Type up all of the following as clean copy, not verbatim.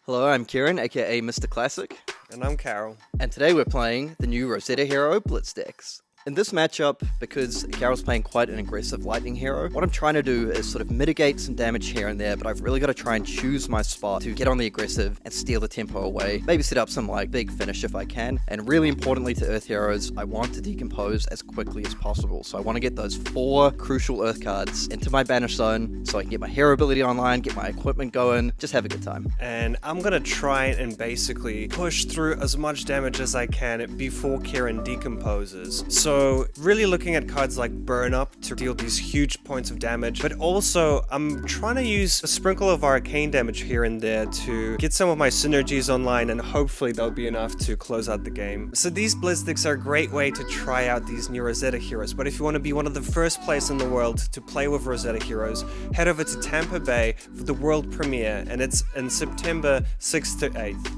Hello, I'm Kieran, aka Mr. Classic, And I'm Karol. and today we're playing the new Rosetta Hero Blitz Decks. In this matchup, because Karol's playing quite an aggressive lightning hero, what I'm trying to do is sort of mitigate some damage here and there, but I've really got to try and choose my spot to get on the aggressive and steal the tempo away. Maybe set up some big finish if I can. And really importantly to Earth heroes, I want to decompose as quickly as possible. So I want to get those 4 crucial Earth cards into my banish zone so I can get my hero ability online, get my equipment going, just have a good time. And I'm gonna try and basically push through as much damage as I can before Kieran decomposes. So really looking at cards like Burn Up to deal these huge points of damage, but also I'm trying to use a sprinkle of arcane damage here and there to get some of my synergies online, and hopefully that'll be enough to close out the game. So these Blitz decks are a great way to try out these new Rosetta heroes, but if you want to be one of the first players in the world to play with Rosetta heroes, head over to Tampa Bay for the world premiere, and it's in September 6th to 8th.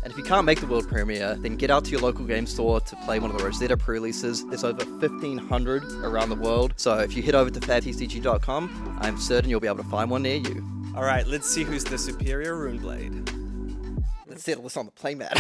And if you can't make the world premiere, then get out to your local game store to play one of the Rosetta pre-releases. There's over 1,500 around the world, so if you head over to fabtcg.com, I'm certain you'll be able to find one near you. Alright, let's see who's the superior Runeblade. Let's settle this on the playmat.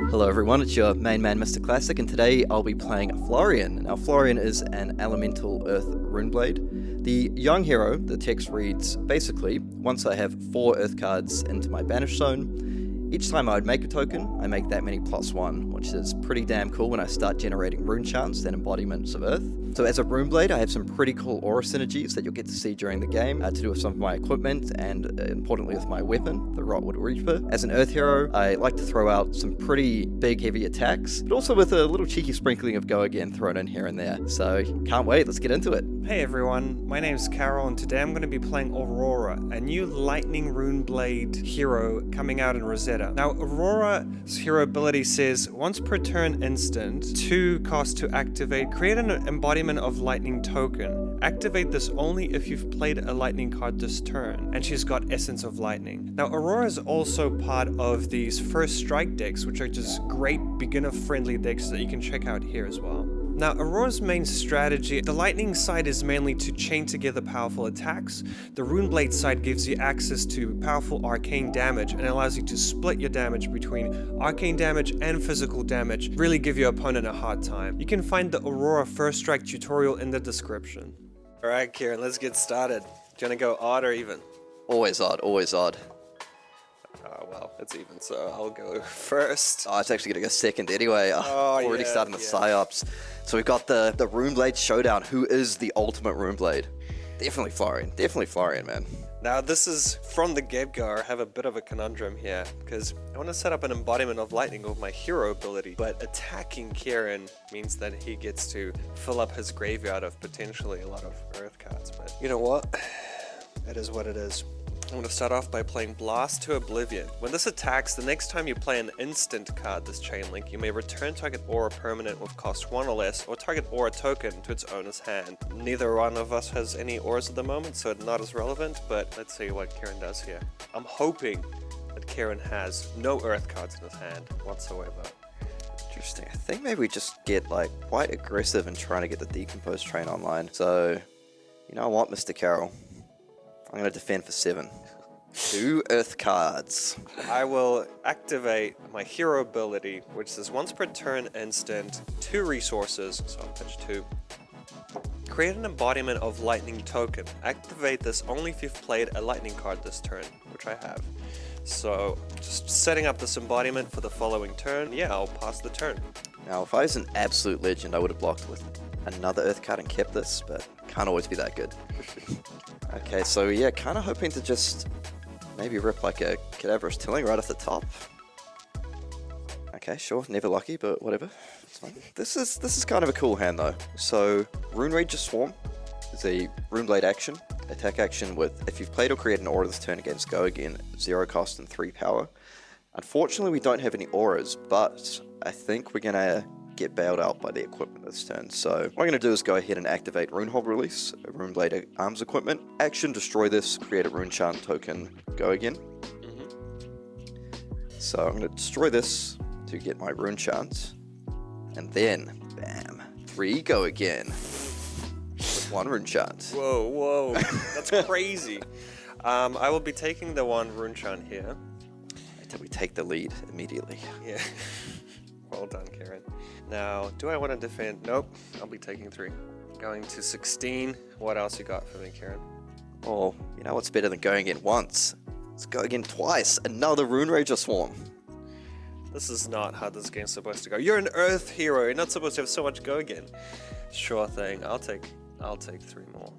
Hello everyone, it's your main man Mr. Classic, and today I'll be playing Florian. Now Florian is an elemental earth runeblade. The young hero, the text reads, basically, once I have 4 earth cards into my banish zone, each time I would make a token, I make that many +1, which is pretty damn cool when I start generating rune chants and embodiments of earth. So as a runeblade, I have some pretty cool aura synergies that you'll get to see during the game to do with some of my equipment and importantly with my weapon, the Rotwood Reaper. As an earth hero, I like to throw out some pretty big heavy attacks, but also with a little cheeky sprinkling of go again thrown in here and there. So can't wait, let's get into it. Hey everyone, my name's Karol, and today I'm going to be playing Aurora, a new lightning runeblade hero coming out in Rosetta. Now Aurora's hero ability says, once per turn instant, 2 cost to activate, create an embodiment of lightning token. Activate this only if you've played a lightning card this turn, and she's got Essence of Lightning. Now Aurora is also part of these First Strike decks, which are just great beginner-friendly decks that you can check out here as well. Now, Aurora's main strategy, the lightning side is mainly to chain together powerful attacks. The Runeblade side gives you access to powerful arcane damage and allows you to split your damage between arcane damage and physical damage, really give your opponent a hard time. You can find the Aurora First Strike tutorial in the description. Alright Kieran, let's get started. Do you want to go odd or even? Always odd, always odd. Well, it's even, so I'll go first. Oh, it's actually going to go second anyway. Already yeah, starting the psyops. So we've got the Runeblade showdown. Who is the ultimate Runeblade? Definitely Florian, man. Now this is from the get-go. I have a bit of a conundrum here because I want to set up an embodiment of lightning with my hero ability, but attacking Kieran means that he gets to fill up his graveyard of potentially a lot of earth cards. But you know what? It is what it is. I'm going to start off by playing Blast to Oblivion. When this attacks, the next time you play an instant card this chain link, you may return target aura permanent with cost 1 or less, or target aura token to its owner's hand. Neither one of us has any auras at the moment, so it's not as relevant, but let's see what Kieran does here. I'm hoping that Kieran has no earth cards in his hand whatsoever. Interesting. I think maybe we just get quite aggressive in trying to get the decompose train online. So, you know what, Mr. Karol? I'm going to defend for 7. 2 earth cards. I will activate my hero ability, which says once per turn instant, 2 resources, so I'll fetch 2. Create an embodiment of lightning token. Activate this only if you've played a lightning card this turn, which I have. So just setting up this embodiment for the following turn. Yeah, I'll pass the turn. Now, if I was an absolute legend, I would have blocked with another earth card and kept this, but can't always be that good. Okay, so yeah, kind of hoping to just maybe rip a Cadaverous Tilling right off the top. Okay, sure, never lucky, but whatever. It's fine. This is kind of a cool hand though. So Rune Rager Swarm is a Runeblade action, attack action with if you've played or created an aura this turn against go again, 0 cost and 3 power. Unfortunately, we don't have any auras, but I think we're gonna get bailed out by the equipment this turn. So what I'm going to do is go ahead and activate Runehold Release, a Runeblade Arms equipment. Action, destroy this, create a Rune Chant token, go again. So I'm going to destroy this to get my Rune Chant. And then, bam, 3 go again. With 1 Rune Chant. Whoa, that's crazy. I will be taking the 1 Rune Chant here. Until we take the lead immediately. Yeah. Well done, Kieran. Now, do I want to defend? Nope, I'll be taking 3. Going to 16. What else you got for me, Kieran? Oh, you know what's better than going again once? Let's go again twice. Another Rune Rager Swarm. This is not how this game's supposed to go. You're an Earth hero. You're not supposed to have so much go again. Sure thing. I'll take 3 more.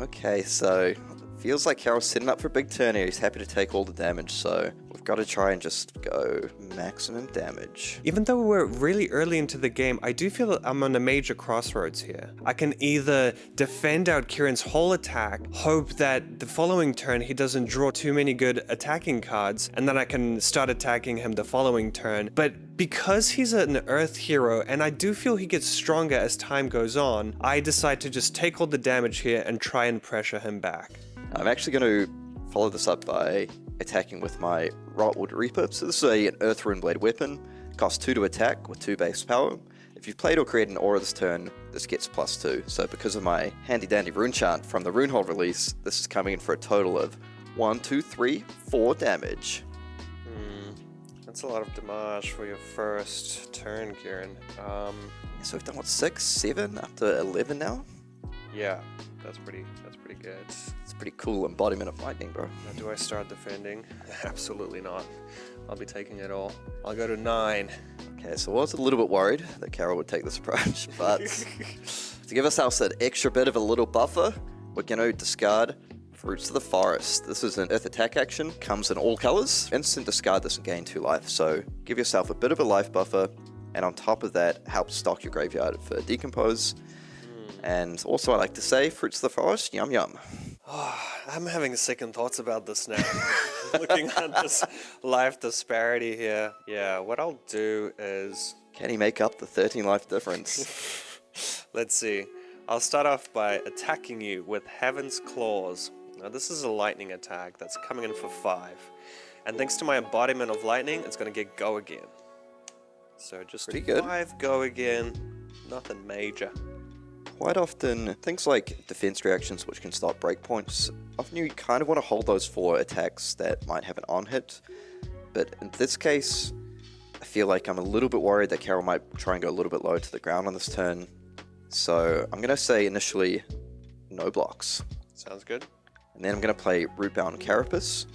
Okay, so it feels like Karol's setting up for a big turn here. He's happy to take all the damage, so we've got to try and just go maximum damage. Even though we're really early into the game, I do feel that I'm on a major crossroads here. I can either defend out Kieran's whole attack, hope that the following turn he doesn't draw too many good attacking cards, and then I can start attacking him the following turn. But because he's an Earth hero, and I do feel he gets stronger as time goes on, I decide to just take all the damage here and try and pressure him back. I'm actually going to follow this up by attacking with my Rotwood Reaper. So this is an Earth Runeblade weapon. Costs 2 to attack with 2 base power. If you've played or created an aura this turn, this gets +2. So because of my handy dandy rune chant from the Runehold release, this is coming in for a total of 1, 2, 3, 4 damage. That's a lot of damage for your first turn, Kieran. So we've done what, 6, 7, up to 11 now? Yeah, that's pretty good. It's a pretty cool embodiment of lightning, bro. Now, do I start defending? Absolutely not. I'll be taking it all. I'll go to 9. Okay, so I was a little bit worried that Karol would take this approach, but to give ourselves that extra bit of a little buffer, we're going to discard Fruits of the Forest. This is an Earth attack action, comes in all colors. Instant discard this and gain 2 life, so give yourself a bit of a life buffer, and on top of that, help stock your graveyard for Decompose. And also, I like to say, Fruits of the Forest, yum yum. Oh, I'm having second thoughts about this now. Looking at this life disparity here. Yeah, what I'll do is... Can he make up the 13 life difference? Let's see. I'll start off by attacking you with Heaven's Claws. Now, this is a lightning attack that's coming in for 5. And thanks to my embodiment of lightning, it's going to get go again. So just pretty good. 5 go again. Nothing major. Quite often, things like defense reactions which can stop breakpoints, often you kind of want to hold those for attacks that might have an on-hit. But in this case, I feel like I'm a little bit worried that Karol might try and go a little bit low to the ground on this turn. So I'm going to say initially, no blocks. Sounds good. And then I'm going to play Rootbound Carapace.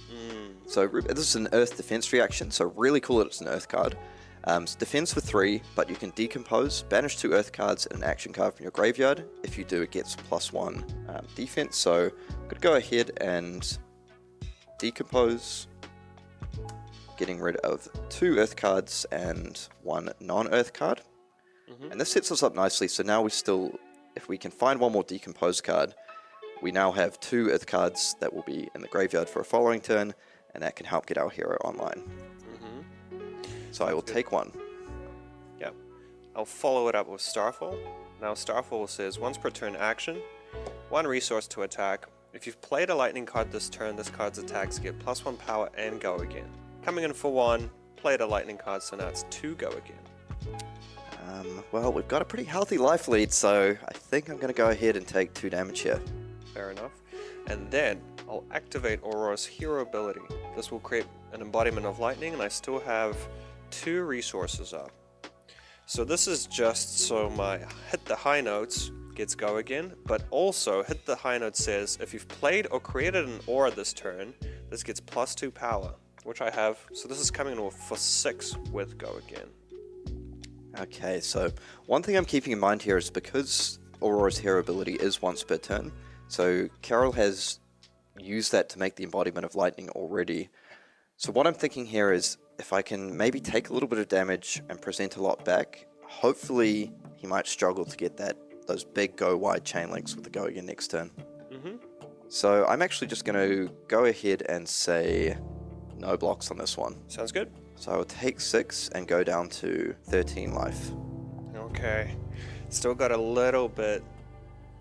So this is an Earth defense reaction, so really cool that it's an Earth card. It's defense for 3, but you can decompose, banish 2 Earth cards and an action card from your graveyard. If you do, it gets +1 defense. So I'm going to go ahead and decompose, getting rid of 2 Earth cards and 1 non-Earth card. And this sets us up nicely, so now we still, if we can find 1 more decompose card, we now have 2 Earth cards that will be in the graveyard for a following turn, and that can help get our hero online. So I will take 1. Yep. I'll follow it up with Starfall. Now Starfall says, once per turn action, 1 resource to attack. If you've played a lightning card this turn, this card's attacks get +1 power and go again. Coming in for 1, played a lightning card, so now it's 2 go again. Well, we've got a pretty healthy life lead, so I think I'm going to go ahead and take 2 damage here. Fair enough. And then I'll activate Aurora's hero ability. This will create an embodiment of lightning, and I still have 2 resources up. So this is just so my hit the high notes gets go again, but also hit the high note says if you've played or created an aura this turn, this gets +2 power, which I have. So this is coming in for 6 with go again. Okay, so one thing I'm keeping in mind here is because Aurora's hero ability is once per turn, so Karol has used that to make the embodiment of lightning already. So what I'm thinking here is if I can maybe take a little bit of damage and present a lot back, hopefully he might struggle to get those big go wide chain links with the go again next turn. So I'm actually just going to go ahead and say no blocks on this one. Sounds good. So I will take 6 and go down to 13 life. Okay. Still got a little bit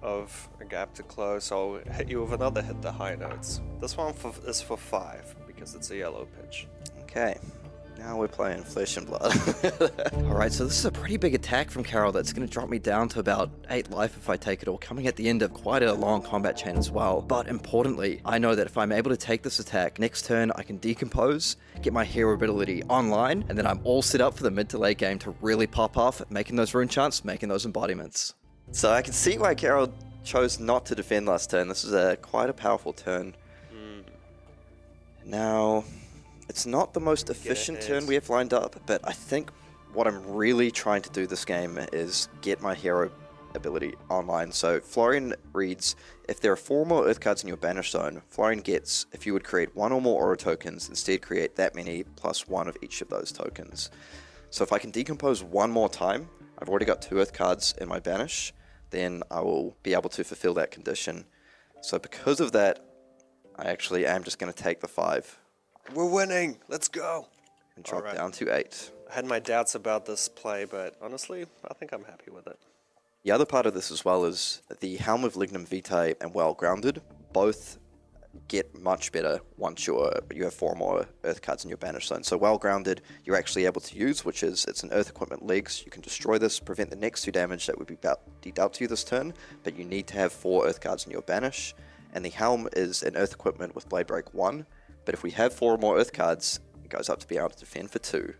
of a gap to close, so I'll hit you with another hit the high notes. This one is for 5 because it's a yellow pitch. Okay. Now we're playing Flesh and Blood. Alright, so this is a pretty big attack from Karol that's going to drop me down to about 8 life if I take it all, coming at the end of quite a long combat chain as well. But importantly, I know that if I'm able to take this attack, next turn I can decompose, get my hero ability online, and then I'm all set up for the mid to late game to really pop off, making those rune chants, making those embodiments. So I can see why Karol chose not to defend last turn. This is quite a powerful turn. Now, it's not the most efficient turn we have lined up, but I think what I'm really trying to do this game is get my hero ability online. So Florian reads, if there are 4 more earth cards in your banish zone, Florian gets, if you would create 1 or more aura tokens, instead create that many plus 1 of each of those tokens. So if I can decompose 1 more time, I've already got 2 earth cards in my banish, then I will be able to fulfill that condition. So because of that, I actually am just going to take the 5. We're winning! Let's go! And drop down to 8. I had my doubts about this play, but honestly, I think I'm happy with it. The other part of this as well is the Helm of Lignum Vitae and Well Grounded both get much better once you have 4 more earth cards in your banish zone. So Well Grounded you're actually able to use, which is it's an earth equipment legs. You can destroy this, prevent the next 2 damage that would be dealt to you this turn, but you need to have 4 earth cards in your banish. And the Helm is an earth equipment with Blade Break 1, but if we have 4 more earth cards, it goes up to be able to defend for 2.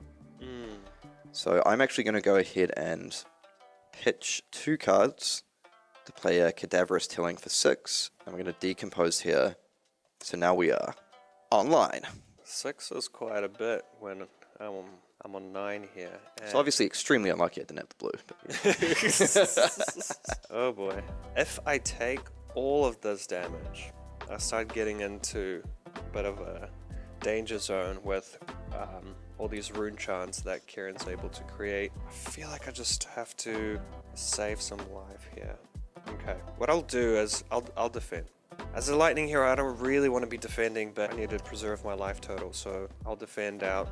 So I'm actually going to go ahead and pitch 2 cards to play a Cadaverous Tilling for 6. I'm going to decompose here. So now we are online. 6 is quite a bit when I'm on 9 here. It's obviously extremely unlucky I didn't have the blue. But Oh boy. If I take all of this damage, I start getting into a bit of a danger zone with all these rune chants that Kieran's able to create. I feel like I just have to save some life here. Okay, what I'll do is I'll defend. As a lightning hero, I don't really want to be defending, but I need to preserve my life total, so I'll defend out.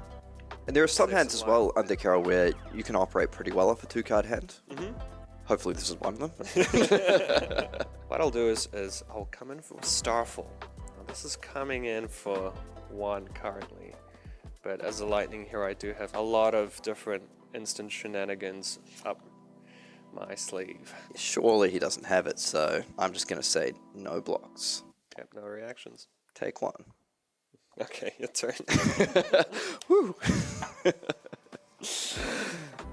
And there are some hands as well under Karol where you can operate pretty well off a 2-card hand. Hopefully this is one of them. What I'll do is I'll come in for Starfall. Now, this is coming in for 1 currently, but as a lightning hero I do have a lot of different instant shenanigans up my sleeve. Surely he doesn't have it, so I'm just going to say no blocks. Okay, no reactions. Take 1. Okay, your turn. Woo!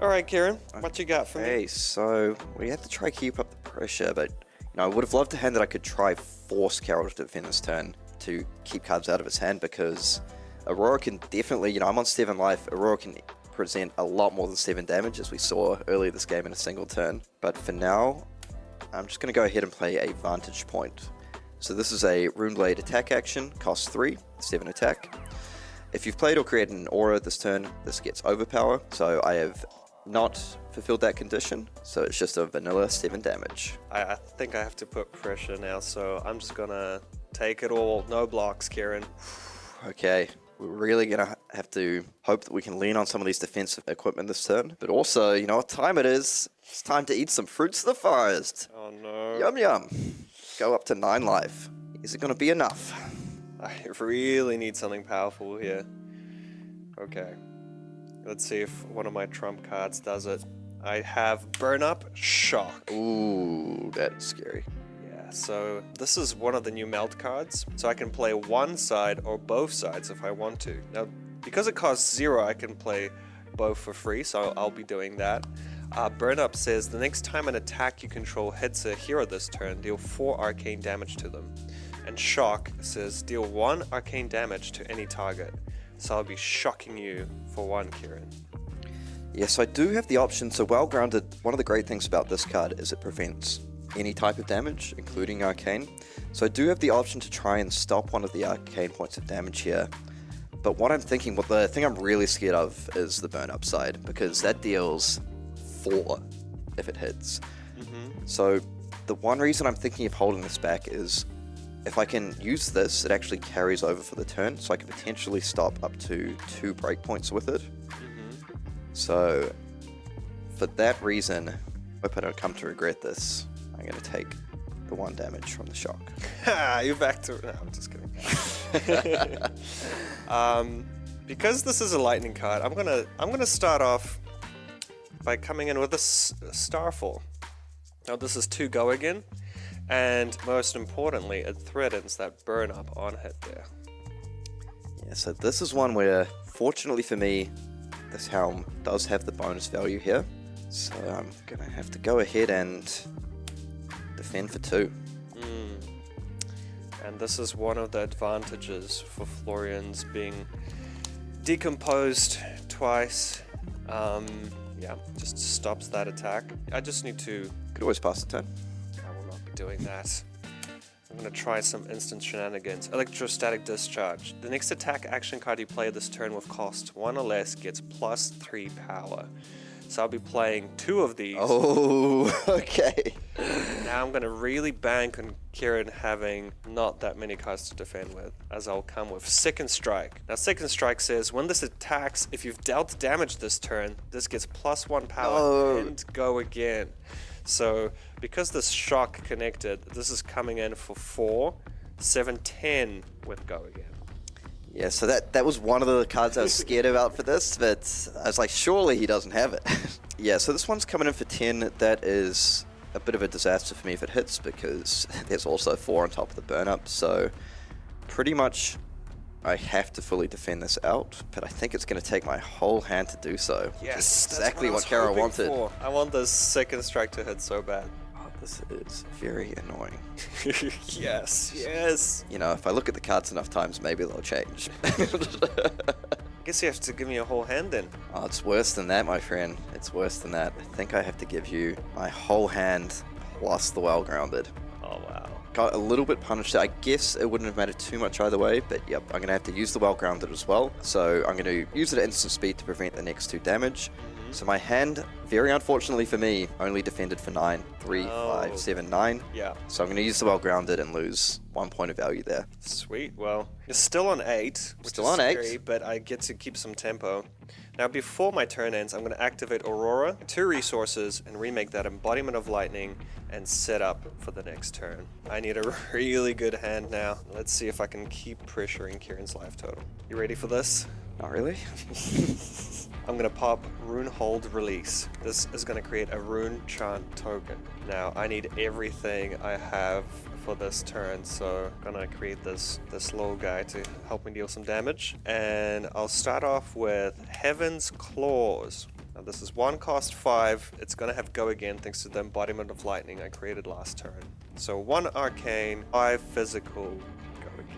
Alright, Kieran, what you got for me? Okay, so we have to try keep up the pressure, but I would have loved a hand that I could try force Karol to defend this turn to keep cards out of his hand, because Aurora can definitely, I'm on 7 life, Aurora can present a lot more than 7 damage, as we saw earlier this game in a single turn. But for now, I'm just going to go ahead and play a Vantage Point. So this is a Runeblade attack action, cost 3, 7 attack. If you've played or created an aura this turn, this gets overpower, so I have not fulfilled that condition, so it's just a vanilla 7 damage. I think I have to put pressure now, so I'm just gonna take it all. No blocks, Kieran. Okay, we're really going to have to hope that we can lean on some of these defensive equipment this turn, but also, you know what time it is? It's time to eat some fruits of the forest. Oh no. Yum yum. Go up to 9 life. Is it going to be enough? I really need something powerful here. Okay. Let's see if one of my trump cards does it. I have Burn Up, Shock. Ooh, that's scary. Yeah, so this is one of the new melt cards. So I can play one side or both sides if I want to. Now, because it costs 0, I can play both for free, so I'll be doing that. Burn Up says, the next time an attack you control hits a hero this turn, deal 4 arcane damage to them. And Shock says, deal 1 arcane damage to any target. So I'll be shocking you for 1, Kieran. Yes, I do have the option. So Well Grounded, one of the great things about this card is it prevents any type of damage, including arcane. So I do have the option to try and stop one of the arcane points of damage here. But what I'm thinking, the thing I'm really scared of is the Burn Up side, because that deals 4 if it hits. So the one reason I'm thinking of holding this back is if I can use this, it actually carries over for the turn, so I can potentially stop up to 2 breakpoints with it. So for that reason, hope I don't come to regret this. I'm going to take the 1 damage from the shock. Ha! You're back to... No, I'm just kidding. Because this is a lightning card, I'm gonna start off by coming in with a Starfall. Now this is 2 go again, and most importantly, it threatens that burn up on hit there. Yeah, so this is one where, fortunately for me, this helm does have the bonus value here. So I'm gonna have to go ahead and defend for 2. And this is one of the advantages for Florian's being decomposed twice. Yeah, just stops that attack. I just need to... Could always pass the turn. I will not be doing that. I'm going to try some instant shenanigans. Electrostatic Discharge. The next attack action card you play this turn with cost 1 or less gets +3 power. So I'll be playing 2 of these. Oh, okay. Now I'm going to really bank on Kieran having not that many cards to defend with, as I'll come with Second Strike. Now Second Strike says, when this attacks, if you've dealt damage this turn, this gets +1 power and go again. So because this shock connected, this is coming in for 4, 7, 10 with go again. Yeah, so that was one of the cards I was scared about for this, but I was like, surely he doesn't have it. Yeah, so this one's coming in for 10. That is a bit of a disaster for me if it hits, because there's also 4 on top of the burn up. So pretty much I have to fully defend this out, but I think it's going to take my whole hand to do so. Yes, exactly what Karol wanted. I want this Second Strike to hit so bad. Oh, this is very annoying. Yes, yes. You know, if I look at the cards enough times, maybe they'll change. I guess you have to give me a whole hand then. Oh, it's worse than that, my friend. It's worse than that. I think I have to give you my whole hand plus the well-grounded. Oh, wow. Got a little bit punished. I guess it wouldn't have mattered too much either way, but yep, I'm going to have to use the well-grounded as well. So I'm going to use it at instant speed to prevent the next 2 damage. So my hand, very unfortunately for me, only defended for 9. 3, 5, 7, 9. Yeah. So I'm going to use the well-grounded and lose 1 point of value there. Sweet. Well, you're still on 8. Still on 8. Scary, but I get to keep some tempo. Now, before my turn ends, I'm going to activate Aurora, 2 resources, and remake that Embodiment of Lightning and set up for the next turn. I need a really good hand now. Let's see if I can keep pressuring Kieran's life total. You ready for this? Not really. I'm going to pop Rune Hold Release. This is going to create a Rune Chant token. Now, I need everything I have for this turn, so I'm going to create this little guy to help me deal some damage. And I'll start off with Heaven's Claws. Now, this is 1 cost 5. It's going to have go again thanks to the Embodiment of Lightning I created last turn. So 1 Arcane, 5 Physical, go again.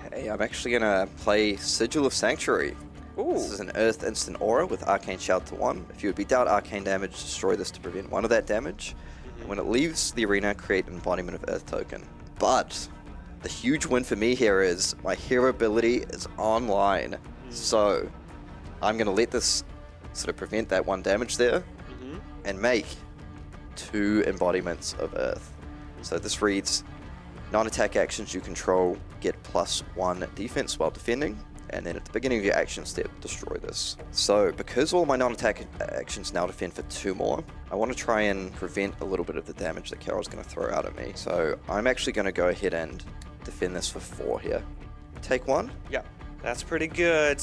Okay, I'm actually going to play Sigil of Sanctuary. Ooh. This is an Earth instant aura with Arcane Shout to 1. If you would be dealt arcane damage, destroy this to prevent 1 of that damage. And when it leaves the arena, create an Embodiment of Earth token. But the huge win for me here is my hero ability is online. So I'm going to let this sort of prevent that 1 damage there and make 2 embodiments of Earth. So this reads, non-attack actions you control get +1 defense while defending. And then at the beginning of your action step, destroy this. So because all my non-attack actions now defend for 2 more, I want to try and prevent a little bit of the damage that Karol's going to throw out at me. So I'm actually going to go ahead and defend this for 4 here. Take 1. Yeah, that's pretty good.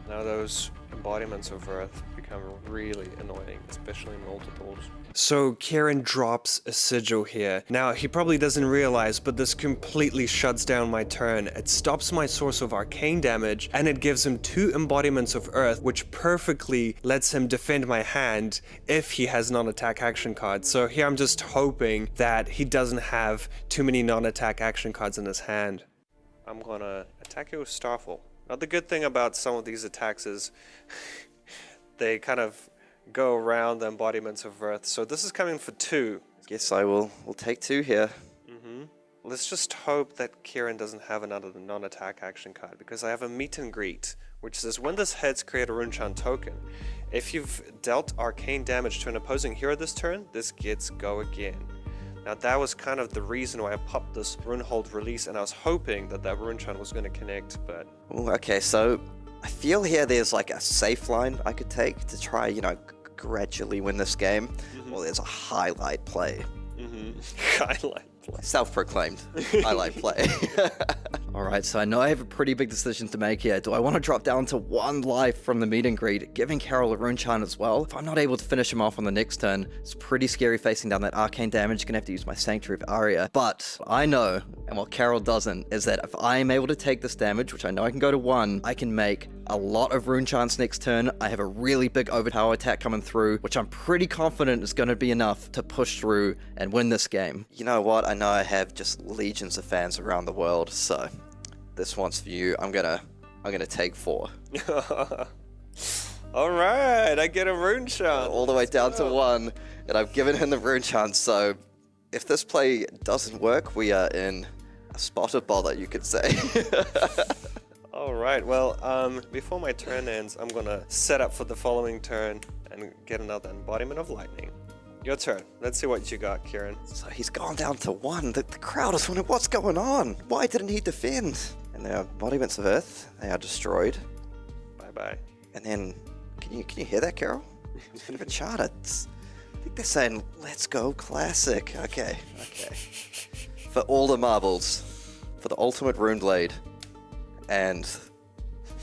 Now those embodiments of Earth become really annoying, especially in multiples. So Kieran drops a sigil here. Now he probably doesn't realize, but this completely shuts down my turn. It stops my source of arcane damage, and it gives him 2 embodiments of Earth, which perfectly lets him defend my hand if he has non-attack action cards. So here I'm just hoping that he doesn't have too many non-attack action cards in his hand. I'm gonna attack you with Starfall. Now the good thing about some of these attacks is they kind of go around the embodiments of Earth. So this is coming for 2. Guess I will take 2 here. Let's just hope that Kieran doesn't have another non-attack action card, because I have a Meet and Greet, which says when this hits, create a Rune Chant token. If you've dealt arcane damage to an opposing hero this turn, this gets go again. Now that was kind of the reason why I popped this Rune Hold Release, and I was hoping that that Rune Chant was going to connect, but... Ooh, okay, so I feel here there's like a safe line I could take to try, you know, gradually win this game, or there's a highlight play. Highlight play. Self-proclaimed highlight play. Alright, so I know I have a pretty big decision to make here. Do I want to drop down to 1 life from the meet and greet, giving Karol a rune chant as well? If I'm not able to finish him off on the next turn, it's pretty scary facing down that arcane damage. Gonna have to use my Sanctuary of Aria. But I know, and what Karol doesn't, is that if I am able to take this damage, which I know I can go to 1, I can make a lot of rune chants next turn. I have a really big overpower attack coming through, which I'm pretty confident is going to be enough to push through and win this game. You know what? I know I have just legions of fans around the world, so this one's for you. I'm gonna take 4. All right, I get a rune chant. All the way down to 1, and I've given him the rune chant. So if this play doesn't work, we are in a spot of bother, you could say. All right, well, before my turn ends, I'm gonna set up for the following turn and get another embodiment of lightning. Your turn. Let's see what you got, Kieran. So he's gone down to 1. The crowd is wondering what's going on. Why didn't he defend? And their embodiments of Earth, they are destroyed. Bye-bye. And then, can you hear that, Karol? It's bit of a charter. I think they're saying, let's go classic. Okay. For all the marbles, for the ultimate Runeblade, and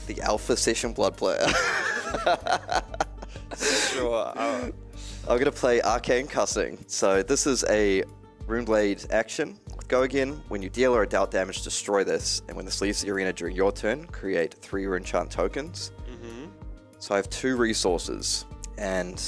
the Alpha Session Blood player. Sure. I'm going to play Arcane Cussing. So this is a Runeblade action. Go again. When you deal or dealt damage, destroy this. And when this leaves the arena during your turn, create 3 rune chant tokens. So I have 2 resources. And,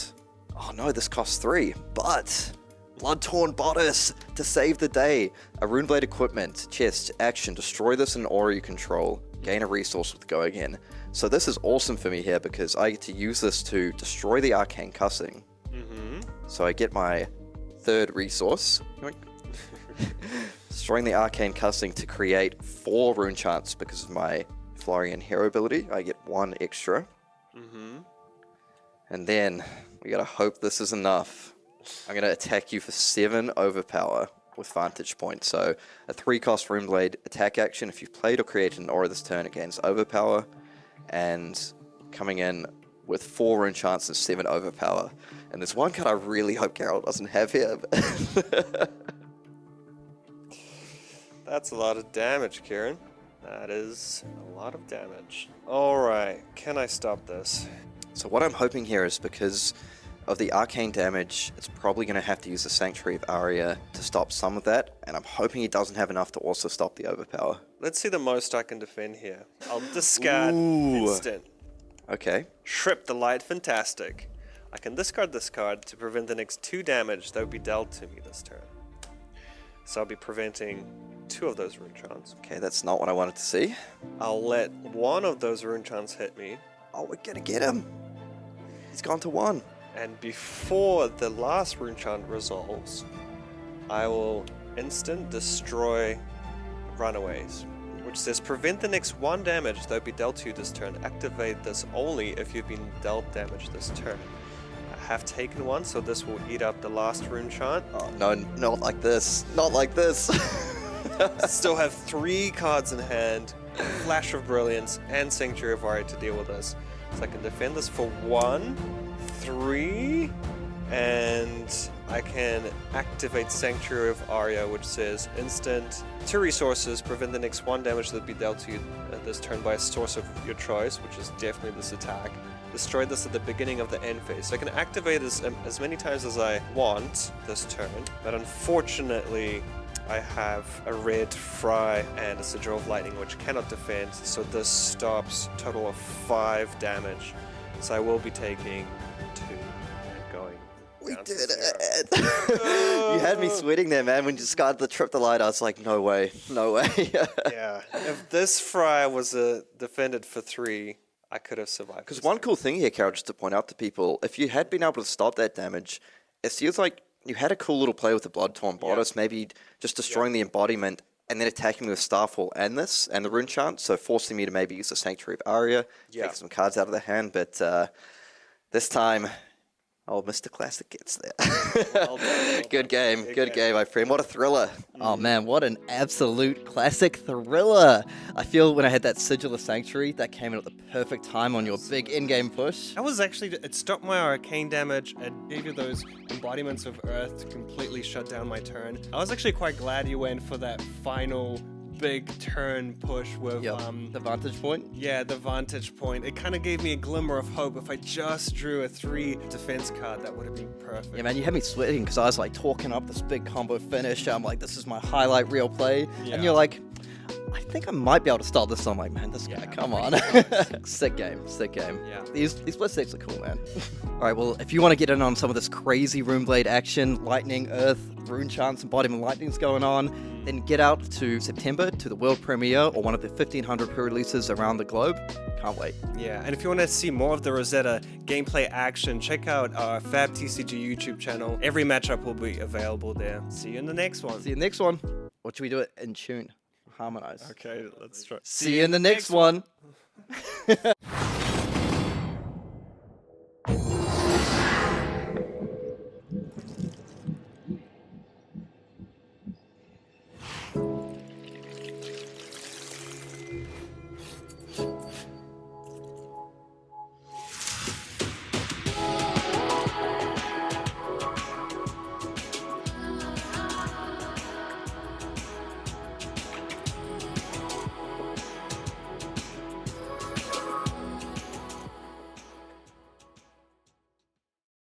oh no, this costs 3. But, Blood-Torn Bodice to save the day. A Runeblade equipment, chest, action, destroy this in an aura you control. Gain a resource with Go Again. So this is awesome for me here because I get to use this to destroy the Arcane Cussing. So I get my 3rd resource. Destroying the Arcane Cussing to create 4 rune chants because of my Florian hero ability. I get 1 extra. And then we gotta hope this is enough. I'm gonna attack you for 7 overpower with vantage point. So a 3-cost Runeblade attack action. If you've played or created an aura this turn, it gains overpower. And coming in with 4 rune chants and 7 overpower. And there's one card I really hope Karol doesn't have here. That's a lot of damage, Kieran. That is a lot of damage. Alright, can I stop this? So what I'm hoping here is because of the arcane damage, it's probably going to have to use the Sanctuary of Aria to stop some of that. And I'm hoping he doesn't have enough to also stop the overpower. Let's see the most I can defend here. I'll discard instant. Okay. Shrip the Light Fantastic. I can discard this card to prevent the next 2 damage that would be dealt to me this turn. So I'll be preventing 2 of those rune chants. Okay, that's not what I wanted to see. I'll let 1 of those rune chants hit me. Oh, we're gonna get him. He's gone to 1. And before the last rune chant resolves, I will instant destroy Runaways, which says prevent the next 1 damage that would be dealt to you this turn. Activate this only if you've been dealt damage this turn. I have taken 1, so this will eat up the last rune chant. Oh, no, not like this. Not like this. Still have 3 cards in hand, Flash of Brilliance, and Sanctuary of Aria to deal with this. So I can defend this for 1, 3, and I can activate Sanctuary of Aria, which says instant 2 resources, prevent the next 1 damage that would be dealt to you this turn by a source of your choice, which is definitely this attack. Destroy this at the beginning of the end phase. So I can activate this as many times as I want this turn, but unfortunately I have a red Fry and a Sigil of Lightning which cannot defend, so this stops a total of 5 damage. So I will be taking 2 and going. We down did to 0. it! You had me sweating there, man. When you discarded the Trip the Light, I was like, no way, no way. Yeah, if this Fry was defended for 3, I could have survived. Because one cool thing here, Karol, just to point out to people, if you had been able to stop that damage, it feels like you had a cool little play with the Blood-Torn Bodice, maybe just destroying the embodiment and then attacking me with Starfall and this, and the rune chant, so forcing me to maybe use the Sanctuary of Aria, take some cards out of the hand, but this time, Oh, Mr. Classic gets there. Well done. Good game, good game, my friend. What a thriller. Mm. Oh man, what an absolute classic thriller. I feel when I had that Sigil of Sanctuary, that came in at the perfect time on your big in-game push. That was actually, it stopped my arcane damage and gave you those embodiments of earth to completely shut down my turn. I was actually quite glad you went for that final big turn push with The vantage point. yeah, the vantage point. It kind of gave me a glimmer of hope. If I just drew a 3 defense card, that would have been perfect. Yeah, man, you had me sweating because I was like talking up this big combo finish. I'm like, this is my highlight reel play. Yeah. And you're like, I think I might be able to start this. I'm like, man, this guy, come on. Sick game, sick game. Yeah. These Blitz decks are cool, man. All right, well, if you want to get in on some of this crazy Runeblade action, lightning, earth, rune chants, embodiment lightning's going on, then get out to September to the world premiere or one of the 1,500 pre-releases around the globe. Can't wait. Yeah, and if you want to see more of the Rosetta gameplay action, check out our Fab TCG YouTube channel. Every matchup will be available there. See you in the next one. See you next one. Or should we do it in tune? Harmonize. Okay, let's try. See you in the next one.